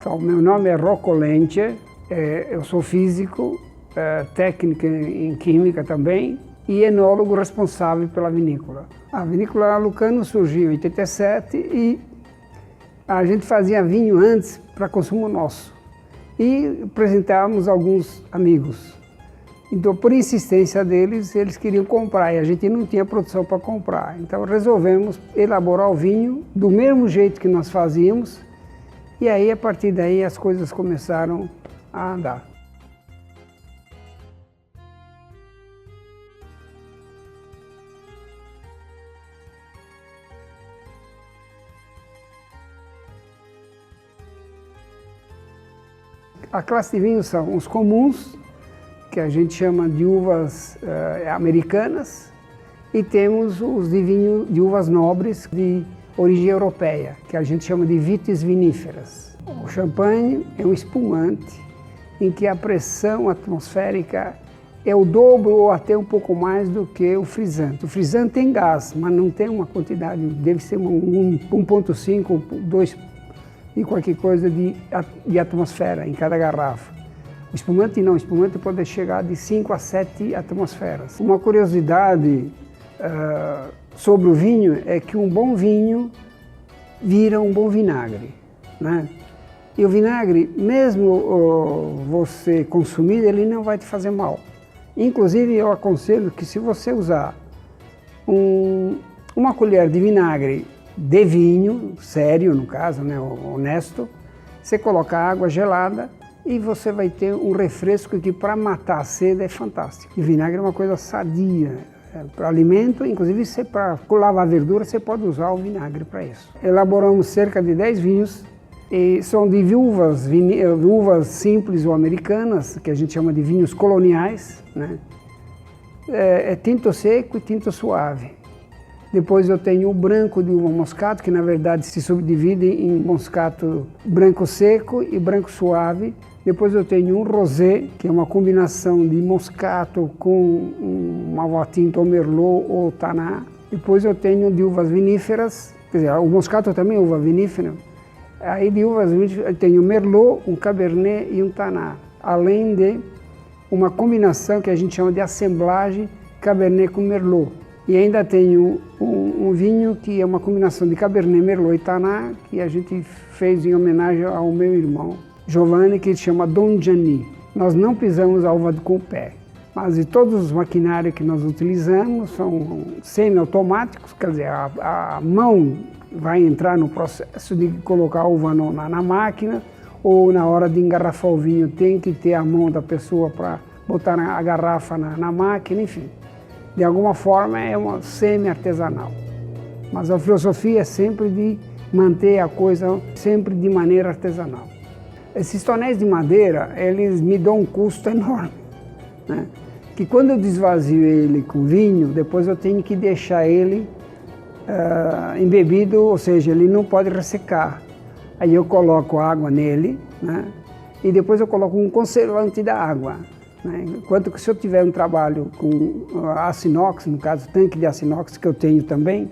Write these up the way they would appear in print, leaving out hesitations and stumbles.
Então, meu nome é Rocco Lenche, eu sou físico, técnico em química também e enólogo responsável pela vinícola. A vinícola Lucano surgiu em 87 e a gente fazia vinho antes para consumo nosso e apresentávamos alguns amigos. Então, por insistência deles, eles queriam comprar e a gente não tinha produção para comprar. Então, resolvemos elaborar o vinho do mesmo jeito que nós fazíamos. E aí, a partir daí, as coisas começaram a andar. A classe de vinhos são os comuns, que a gente chama de uvas americanas, e temos os de vinho de uvas nobres de origem europeia, que a gente chama de vitis viníferas. O champanhe é um espumante em que a pressão atmosférica é o dobro ou até um pouco mais do que o frisante. O frisante tem gás, mas não tem uma quantidade, deve ser 1,5, 2 e qualquer coisa de atmosfera em cada garrafa. O espumante não, o espumante pode chegar de 5 a 7 atmosferas. Uma curiosidade sobre o vinho é que um bom vinho vira um bom vinagre, né? E o vinagre, mesmo você consumir, ele não vai te fazer mal. Inclusive, eu aconselho que se você usar uma colher de vinagre de vinho, sério no caso, né, honesto, você coloca água gelada e você vai ter um refresco que para matar a sede é fantástico. E vinagre é uma coisa sadia. Para alimento, inclusive para lavar verdura, você pode usar o vinagre para isso. Elaboramos cerca de 10 vinhos, e são de uvas simples ou americanas, que a gente chama de vinhos coloniais, né? É tinto seco e tinto suave. Depois eu tenho o branco de uva moscato, que na verdade se subdivide em moscato branco seco e branco suave. Depois eu tenho um rosé, que é uma combinação de moscato com uma uva tinta ou merlot ou taná. Depois eu tenho de uvas viníferas, quer dizer, o moscato também é uva vinífera. Aí de uvas viníferas eu tenho merlot, um cabernet e um taná. Além de uma combinação que a gente chama de assemblagem cabernet com merlot. E ainda tenho um vinho que é uma combinação de cabernet, merlot e taná, que a gente fez em homenagem ao meu irmão Giovanni, que se chama Don Gianni. Nós não pisamos a uva com o pé, mas de todos os maquinários que nós utilizamos são semi-automáticos, quer dizer, a mão vai entrar no processo de colocar a uva na máquina, ou na hora de engarrafar o vinho tem que ter a mão da pessoa para botar a garrafa na máquina, enfim. De alguma forma é uma semi-artesanal, mas a filosofia é sempre de manter a coisa sempre de maneira artesanal. Esses tonéis de madeira, eles me dão um custo enorme, né? Que quando eu desvazio ele com vinho, depois eu tenho que deixar ele embebido, ou seja, ele não pode ressecar. Aí eu coloco água nele, né? E depois eu coloco um conservante da água, né? Enquanto que se eu tiver um trabalho com aço inox, no caso tanque de aço inox que eu tenho também,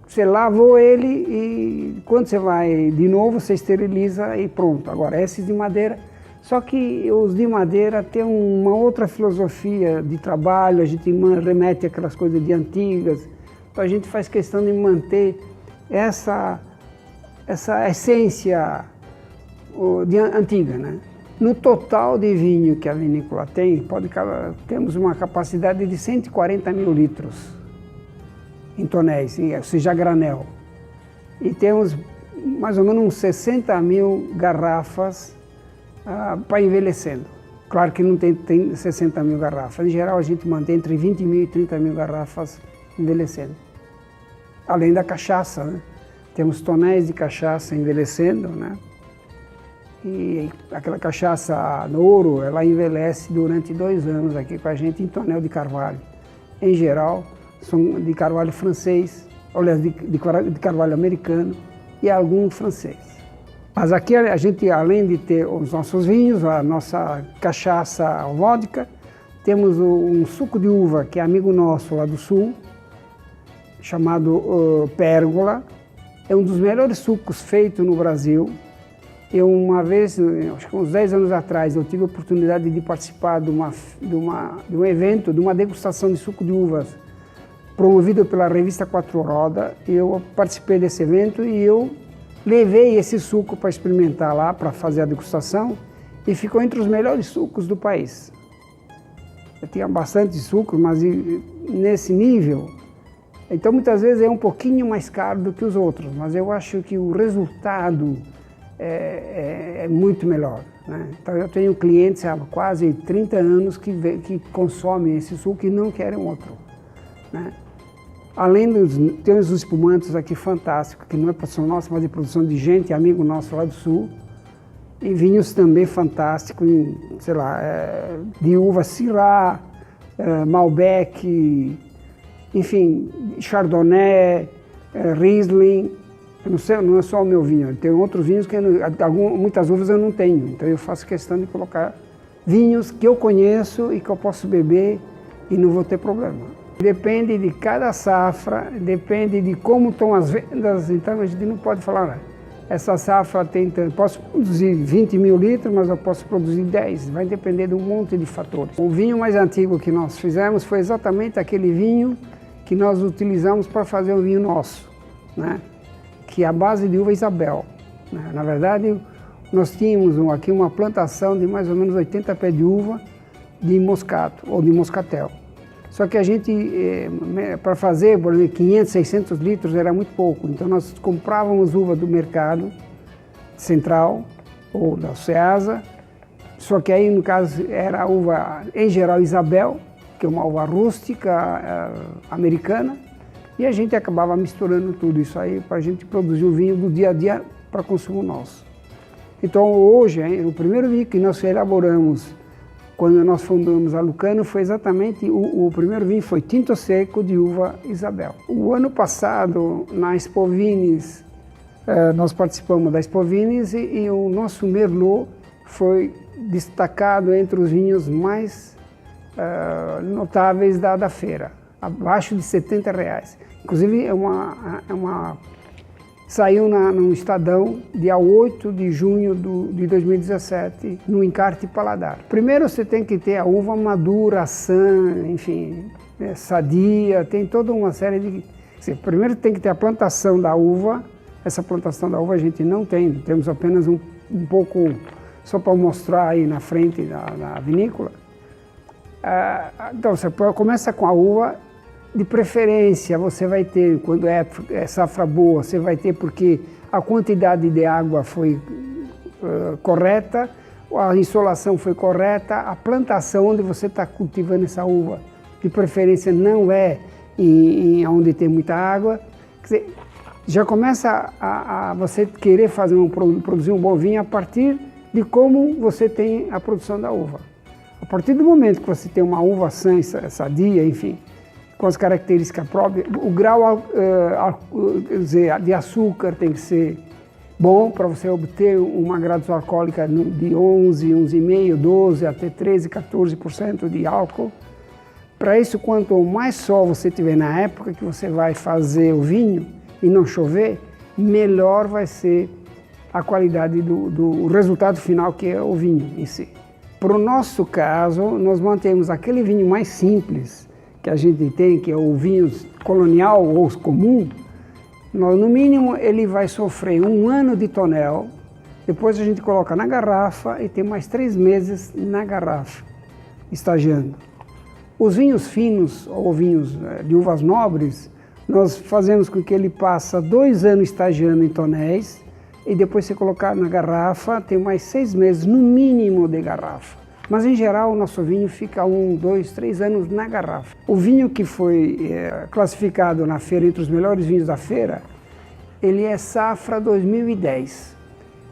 você lavou ele e quando você vai de novo, você esteriliza e pronto. Agora, esses de madeira, só que os de madeira têm uma outra filosofia de trabalho, a gente remete àquelas coisas de antigas, então a gente faz questão de manter essa essência antiga, né? No total de vinho que a vinícola tem, temos uma capacidade de 140 mil litros em tonéis, ou seja, granel. E temos mais ou menos uns 60 mil garrafas para envelhecendo. Claro que não tem 60 mil garrafas. Em geral, a gente mantém entre 20 mil e 30 mil garrafas envelhecendo. Além da cachaça, né? Temos tonéis de cachaça envelhecendo, né? E aquela cachaça Ouro, ela envelhece durante 2 anos aqui com a gente em tonel de carvalho. Em geral, são de carvalho francês, aliás, de carvalho americano e algum francês. Mas aqui a gente, além de ter os nossos vinhos, a nossa cachaça vodka, temos um suco de uva que é amigo nosso lá do sul, chamado Pérgola. É um dos melhores sucos feitos no Brasil. Eu uma vez, acho que uns 10 anos atrás, eu tive a oportunidade de participar de um evento, de uma degustação de suco de uvas, promovido pela revista Quatro Rodas. Eu participei desse evento e eu levei esse suco para experimentar lá, para fazer a degustação, e ficou entre os melhores sucos do país. Eu tinha bastante suco, mas nesse nível. Então muitas vezes é um pouquinho mais caro do que os outros, mas eu acho que o resultado é muito melhor, né? Então eu tenho clientes há quase 30 anos que consomem esse suco e não querem outro, né? Além tem os espumantes aqui fantásticos, que não é produção nossa, mas é produção de gente, amigo nosso lá do sul. E vinhos também fantásticos, sei lá, de uva Syrah, Malbec, enfim, Chardonnay, Riesling. Eu não sei, não é só o meu vinho, tem outros vinhos que muitas uvas eu não tenho, então eu faço questão de colocar vinhos que eu conheço e que eu posso beber e não vou ter problema. Depende de cada safra, depende de como estão as vendas, então a gente não pode falar, né? Essa safra posso produzir 20 mil litros, mas eu posso produzir 10, vai depender de um monte de fatores. O vinho mais antigo que nós fizemos foi exatamente aquele vinho que nós utilizamos para fazer o vinho nosso, né? Que é a base de uva Isabel, né? Na verdade, nós tínhamos aqui uma plantação de mais ou menos 80 pés de uva de moscato ou de moscatel. Só que a gente, para fazer, por exemplo, 500, 600 litros era muito pouco. Então nós comprávamos uva do mercado central ou da Ceasa. Só que aí, no caso, era a uva, em geral, Isabel, que é uma uva rústica americana. E a gente acabava misturando tudo isso aí para a gente produzir o vinho do dia a dia para consumo nosso. Então hoje, o primeiro vinho que nós elaboramos quando nós fundamos a Lucano foi exatamente, o primeiro vinho foi Tinto Seco de uva Isabel. O ano passado, na Expo Vines, nós participamos da Expo Vines e o nosso Merlot foi destacado entre os vinhos mais notáveis da feira, abaixo de R$70. Inclusive, saiu no Estadão, dia 8 de junho de 2017, no encarte paladar. Primeiro você tem que ter a uva madura, sã, enfim, sadia, tem toda uma série de... Primeiro tem que ter a plantação da uva. Essa plantação da uva a gente não tem, temos apenas um pouco, só para mostrar aí na frente da vinícola. Então você começa com a uva. De preferência, você vai ter, quando é safra boa, você vai ter porque a quantidade de água foi correta, a insolação foi correta, a plantação onde você está cultivando essa uva, de preferência não é onde tem muita água. Quer dizer, já começa a você querer produzir um bom vinho a partir de como você tem a produção da uva. A partir do momento que você tem uma uva sã, sadia, enfim, com as características próprias, o grau de açúcar tem que ser bom para você obter uma graduação alcoólica de 11, 11,5, 12 até 13, 14% de álcool. Para isso, quanto mais sol você tiver na época que você vai fazer o vinho e não chover, melhor vai ser a qualidade do resultado final, que é o vinho em si. Para o nosso caso, nós mantemos aquele vinho mais simples que a gente tem, que é o vinho colonial ou comum. No mínimo ele vai sofrer 1 ano de tonel, depois a gente coloca na garrafa e tem mais 3 meses na garrafa, estagiando. Os vinhos finos ou vinhos de uvas nobres, nós fazemos com que ele passe 2 anos estagiando em tonéis e depois você colocar na garrafa, tem mais 6 meses no mínimo de garrafa. Mas, em geral, o nosso vinho fica 1, 2, 3 anos na garrafa. O vinho que foi classificado na feira entre os melhores vinhos da feira, ele é safra 2010.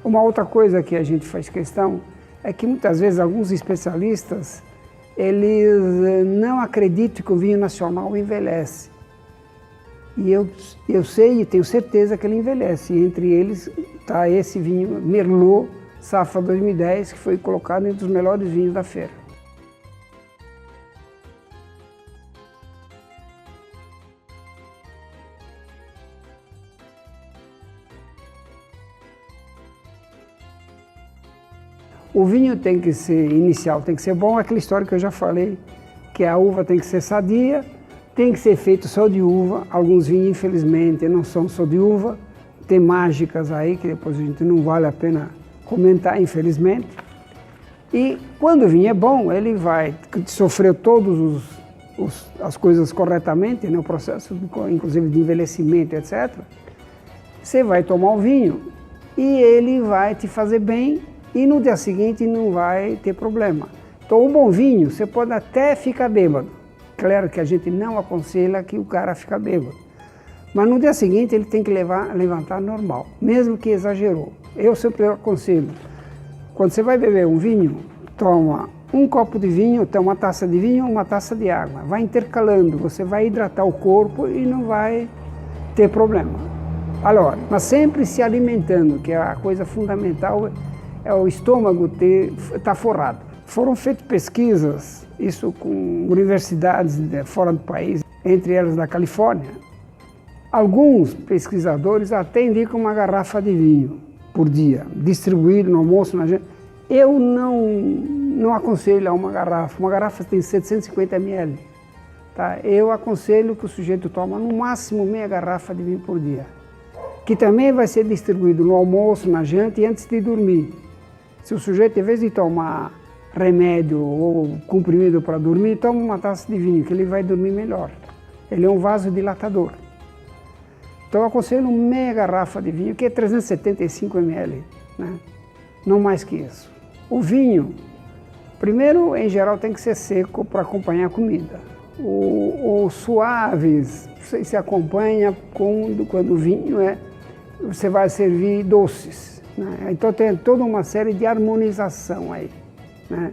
Uma outra coisa que a gente faz questão é que, muitas vezes, alguns especialistas, eles não acreditam que o vinho nacional envelhece. E eu sei e tenho certeza que ele envelhece. E entre eles está esse vinho Merlot, safra 2010, que foi colocado entre os melhores vinhos da feira. O vinho tem que ser inicial, tem que ser bom, aquela história que eu já falei, que a uva tem que ser sadia, tem que ser feito só de uva. Alguns vinhos, infelizmente, não são só de uva. Tem mágicas aí que depois a gente não vale a pena comentar, infelizmente. E quando o vinho é bom, ele vai sofrer todas as coisas corretamente, né, o processo, inclusive de envelhecimento, etc. Você vai tomar o vinho e ele vai te fazer bem e no dia seguinte não vai ter problema. Então, um bom vinho, você pode até ficar bêbado. Claro que a gente não aconselha que o cara fique bêbado. Mas no dia seguinte ele tem que levantar normal, mesmo que exagerou. Eu sempre aconselho, quando você vai beber um vinho, toma um copo de vinho, toma uma taça de vinho, uma taça de água. Vai intercalando, você vai hidratar o corpo e não vai ter problema. Agora, mas sempre se alimentando, que é a coisa fundamental, é o estômago estar forrado. Foram feitas pesquisas, isso com universidades fora do país, entre elas da Califórnia. Alguns pesquisadores até indicam uma garrafa de vinho por dia, distribuído no almoço, na janta. Eu não aconselho a uma garrafa tem 750 ml. Tá? Eu aconselho que o sujeito tome no máximo meia garrafa de vinho por dia, que também vai ser distribuído no almoço, na janta e antes de dormir. Se o sujeito, em vez de tomar remédio ou comprimido para dormir, toma uma taça de vinho, que ele vai dormir melhor. Ele é um vasodilatador. Então eu aconselho meia garrafa de vinho, que é 375 ml, né? Não mais que isso. O vinho, primeiro, em geral, tem que ser seco para acompanhar a comida. O suaves se acompanha quando o vinho você vai servir doces, né? Então tem toda uma série de harmonização aí, né?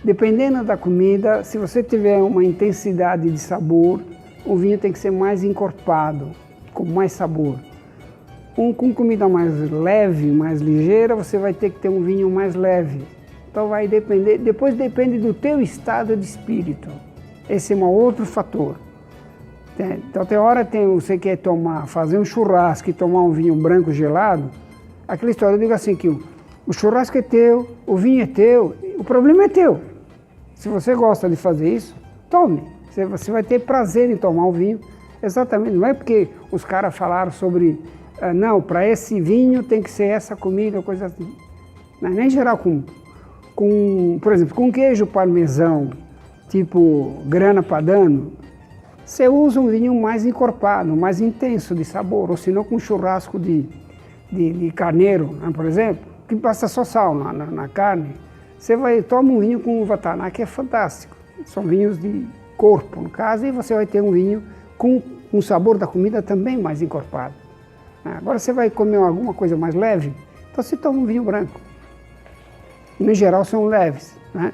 Dependendo da comida, se você tiver uma intensidade de sabor, o vinho tem que ser mais encorpado, com mais sabor. Com comida mais leve, mais ligeira, você vai ter que ter um vinho mais leve. Então vai depender, depois depende do teu estado de espírito. Esse é um outro fator. Então tem hora você quer fazer um churrasco e tomar um vinho branco gelado, aquela história, eu digo assim, que o churrasco é teu, o vinho é teu, o problema é teu. Se você gosta de fazer isso, tome. Você vai ter prazer em tomar o vinho. Exatamente, não é porque os caras falaram sobre, não, para esse vinho tem que ser essa comida, coisa assim. Mas nem em geral, por exemplo, com queijo parmesão, tipo grana padano, você usa um vinho mais encorpado, mais intenso de sabor, ou senão com churrasco de carneiro, né, por exemplo, que passa só sal na carne, você toma um vinho com uva taná, que é fantástico. São vinhos de corpo, no caso, e você vai ter um vinho com o sabor da comida também mais encorpado. Agora você vai comer alguma coisa mais leve, então você toma um vinho branco. E, no geral, são leves, né?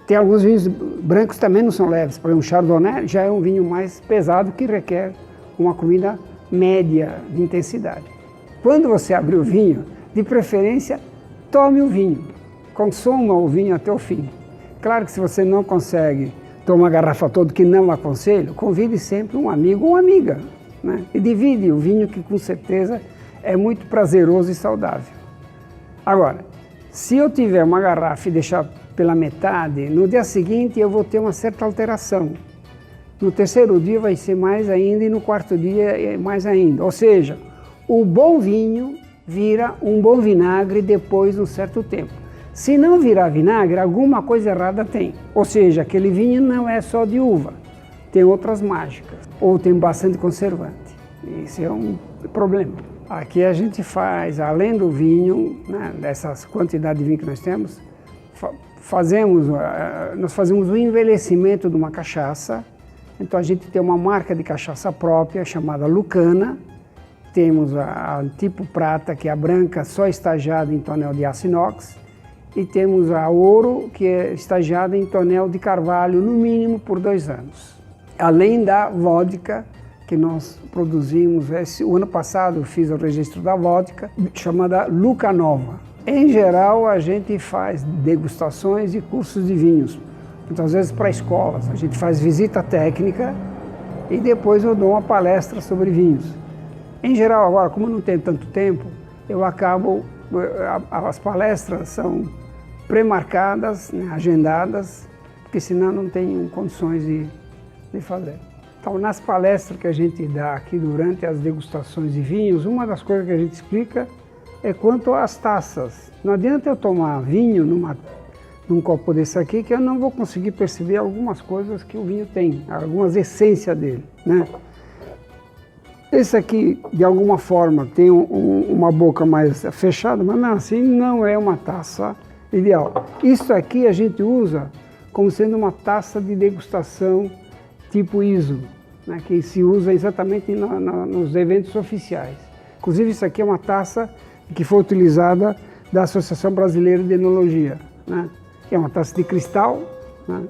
Tem alguns vinhos brancos que também não são leves. Por exemplo, um Chardonnay já é um vinho mais pesado que requer uma comida média de intensidade. Quando você abrir o vinho, de preferência, tome o vinho. Consuma o vinho até o fim. Claro que se você não consegue tomar a garrafa toda, que não aconselho, convide sempre um amigo ou uma amiga, né? E divide o vinho, que com certeza é muito prazeroso e saudável. Agora, se eu tiver uma garrafa e deixar pela metade, no dia seguinte eu vou ter uma certa alteração. No terceiro dia vai ser mais ainda e no quarto dia mais ainda. Ou seja, o bom vinho vira um bom vinagre depois de um certo tempo. Se não virar vinagre, alguma coisa errada tem. Ou seja, aquele vinho não é só de uva, tem outras mágicas, ou tem bastante conservante. Isso é um problema. Aqui a gente faz, além do vinho, né, dessas quantidades de vinho que nós temos, nós fazemos o envelhecimento de uma cachaça. Então a gente tem uma marca de cachaça própria chamada Lucana. Temos a tipo prata, que é a branca, só estagiada em tonel de aço inox. E temos a ouro, que é estagiada em tonel de carvalho, no mínimo por 2 anos. Além da vodka, que nós produzimos, o ano passado eu fiz o registro da vodka, chamada Lucanova. Em geral, a gente faz degustações e cursos de vinhos. Muitas vezes para escolas, a gente faz visita técnica e depois eu dou uma palestra sobre vinhos. Em geral, agora, como eu não tenho tanto tempo, eu acabo, as palestras são pré-marcadas, né, agendadas, porque senão não tem condições de fazer. Então, nas palestras que a gente dá aqui durante as degustações de vinhos, uma das coisas que a gente explica é quanto às taças. Não adianta eu tomar vinho num copo desse aqui que eu não vou conseguir perceber algumas coisas que o vinho tem, algumas essências dele, né? Esse aqui, de alguma forma, tem uma boca mais fechada, mas mesmo assim não é uma taça ideal. Isso aqui a gente usa como sendo uma taça de degustação tipo ISO, né, que se usa exatamente nos eventos oficiais. Inclusive isso aqui é uma taça que foi utilizada da Associação Brasileira de Enologia, né? É uma taça de cristal, né?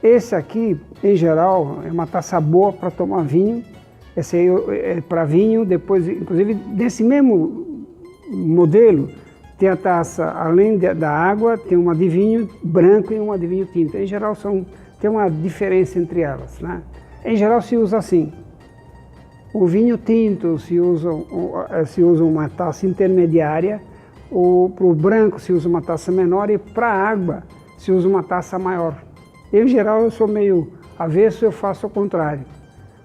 Esse aqui, em geral, é uma taça boa para tomar vinho. Esse aí é para vinho, depois, inclusive, desse mesmo modelo, tem a taça, além da água, tem uma de vinho branco e uma de vinho tinto. Em geral, tem uma diferença entre elas, né? Em geral, se usa assim. O vinho tinto se usa uma taça intermediária, para o branco se usa uma taça menor e para a água se usa uma taça maior. Em geral, eu sou meio avesso, eu faço o contrário.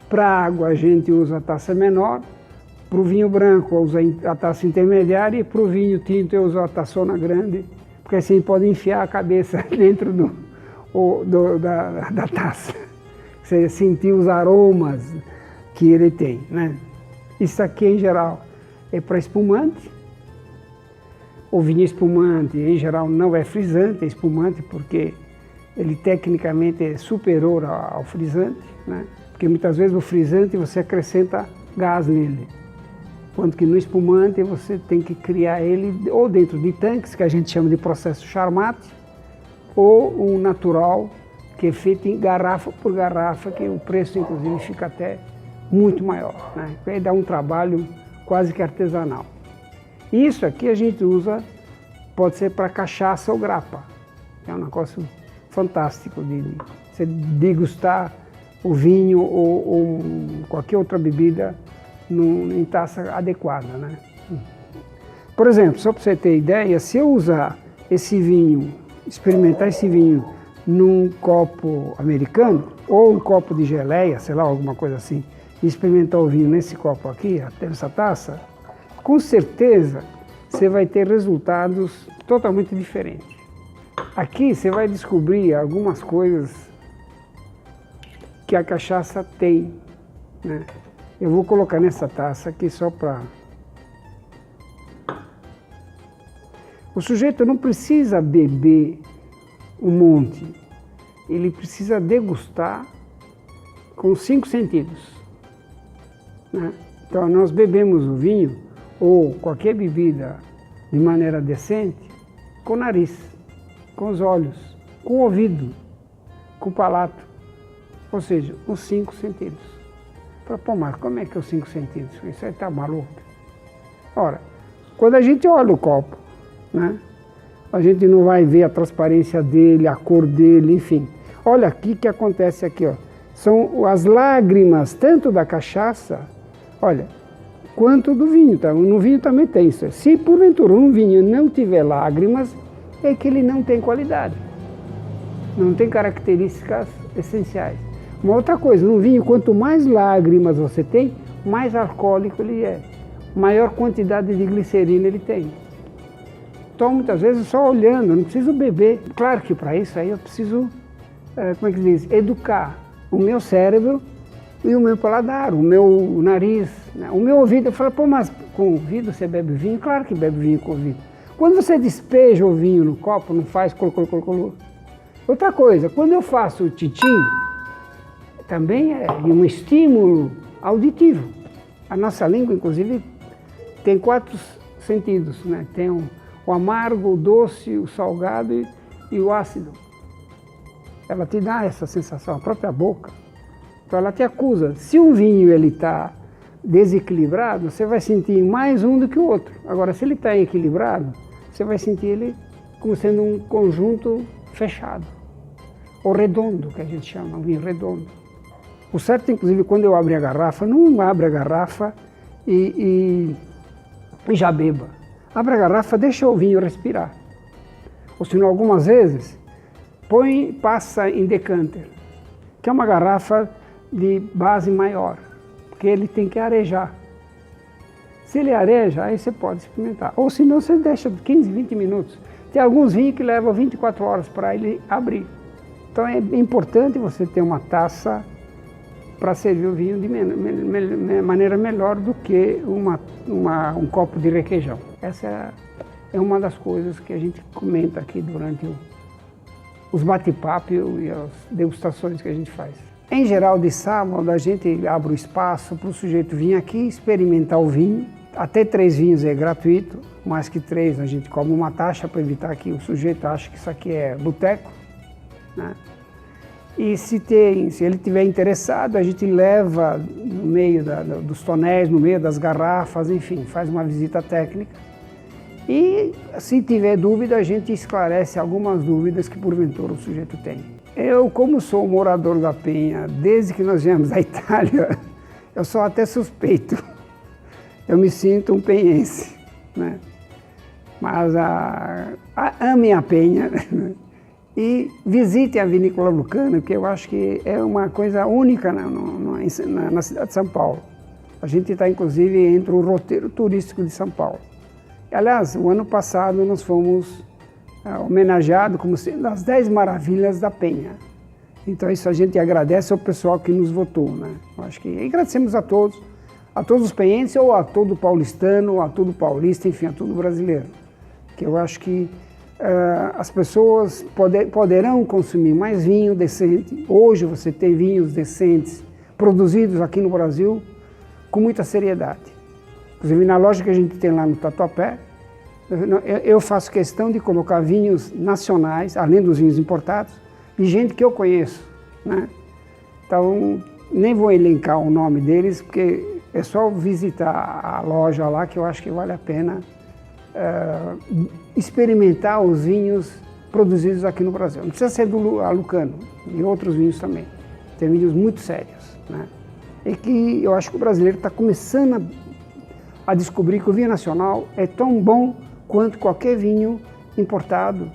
Para a água a gente usa a taça menor, para o vinho branco eu uso a taça intermediária e para o vinho tinto eu uso a taçona grande, porque assim pode enfiar a cabeça dentro da taça. Você sentir os aromas que ele tem, né? Isso aqui em geral é para espumante. O vinho espumante em geral não é frisante, é espumante porque ele tecnicamente é superior ao frisante, né? Porque muitas vezes o frisante você acrescenta gás nele, enquanto que no espumante você tem que criar ele ou dentro de tanques, que a gente chama de processo Charmat, ou um natural, que é feito em garrafa por garrafa, que o preço inclusive fica até muito maior, né? Aí dá um trabalho quase que artesanal. Isso aqui a gente usa, pode ser para cachaça ou grapa, é um negócio fantástico de você degustar o vinho ou qualquer outra bebida em taça adequada, né? Por exemplo, só para você ter ideia, se eu usar esse vinho, experimentar esse vinho num copo americano ou um copo de geleia, sei lá, alguma coisa assim, e experimentar o vinho nesse copo aqui, nessa taça, com certeza você vai ter resultados totalmente diferentes. Aqui você vai descobrir algumas coisas que a cachaça tem, né? Eu vou colocar nessa taça aqui só para... O sujeito não precisa beber um monte, ele precisa degustar com 5 sentidos, né? Então nós bebemos o vinho ou qualquer bebida de maneira decente com o nariz, com os olhos, com o ouvido, com o palato. Ou seja, os 5 sentidos. Pô, mas como é que é os 5 sentidos? Isso aí tá maluco. Ora, quando a gente olha o copo, né, a gente não vai ver a transparência dele, a cor dele, enfim. Olha aqui o que acontece aqui, ó. São as lágrimas, tanto da cachaça, olha, quanto do vinho. Tá? No vinho também tem isso. Se porventura um vinho não tiver lágrimas, é que ele não tem qualidade. Não tem características essenciais. Uma outra coisa, no vinho, quanto mais lágrimas você tem, mais alcoólico ele é. Maior quantidade de glicerina ele tem. Então, muitas vezes, só olhando, não preciso beber. Claro que para isso aí eu preciso, como é que diz, educar o meu cérebro e o meu paladar, o meu nariz, né? O meu ouvido. Eu falo, pô, mas com ouvido você bebe vinho? Claro que bebe vinho com ouvido. Quando você despeja o vinho no copo, não faz colo. Outra coisa, quando eu faço o titim, também é um estímulo auditivo. A nossa língua, inclusive, tem 4 sentidos, né? Tem o amargo, o doce, o salgado e o ácido. Ela te dá essa sensação, a própria boca. Então ela te acusa. Se um vinho está desequilibrado, você vai sentir mais um do que o outro. Agora, se ele está equilibrado, você vai sentir ele como sendo um conjunto fechado. Ou redondo, que a gente chama, um vinho redondo. O certo, inclusive, quando eu abro a garrafa, não abre a garrafa e já beba. Abre a garrafa, deixa o vinho respirar. ou se não algumas vezes, passa em decanter, que é uma garrafa de base maior, porque ele tem que arejar. Se ele areja, aí você pode experimentar. Ou se não, você deixa 15, 20 minutos. Tem alguns vinhos que levam 24 horas para ele abrir. Então é importante você ter uma taça para servir o vinho de maneira melhor do que um copo de requeijão. Essa é uma das coisas que a gente comenta aqui durante os bate-papos e as degustações que a gente faz. Em geral, de sábado, a gente abre o espaço para o sujeito vir aqui experimentar o vinho. Até 3 vinhos é gratuito, mais que 3 a gente cobra uma taxa para evitar que o sujeito ache que isso aqui é boteco, né? E se ele estiver interessado, a gente leva no meio dos tonéis, no meio das garrafas, enfim, faz uma visita técnica. E se tiver dúvida, a gente esclarece algumas dúvidas que porventura o sujeito tem. Eu, como sou morador da Penha, desde que nós viemos da Itália, eu sou até suspeito. Eu me sinto um penhense, né? Mas amem a Penha, né? E visitem a Vinícola Lucana, que eu acho que é uma coisa única na cidade de São Paulo. A gente está, inclusive, entre o roteiro turístico de São Paulo. Aliás, o ano passado nós fomos homenageados como sendo as 10 maravilhas da Penha. Então isso a gente agradece ao pessoal que nos votou, né? Eu acho que e agradecemos a todos os penhenses ou a todo paulistano, ou a todo paulista, enfim, a todo brasileiro. Que eu acho que as pessoas poderão consumir mais vinho decente. Hoje você tem vinhos decentes produzidos aqui no Brasil com muita seriedade. Inclusive na loja que a gente tem lá no Tatuapé, eu faço questão de colocar vinhos nacionais, além dos vinhos importados, de gente que eu conheço, né? Então, nem vou elencar o nome deles, porque é só visitar a loja lá que eu acho que vale a pena experimentar os vinhos produzidos aqui no Brasil. Não precisa ser do Lucano, e outros vinhos também. Tem vinhos muito sérios, né? E que eu acho que o brasileiro está começando a descobrir que o vinho nacional é tão bom quanto qualquer vinho importado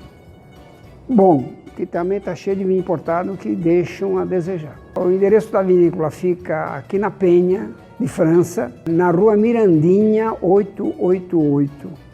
bom, que também está cheio de vinho importado que deixam a desejar. O endereço da vinícola fica aqui na Penha, de França, na rua Mirandinha 888.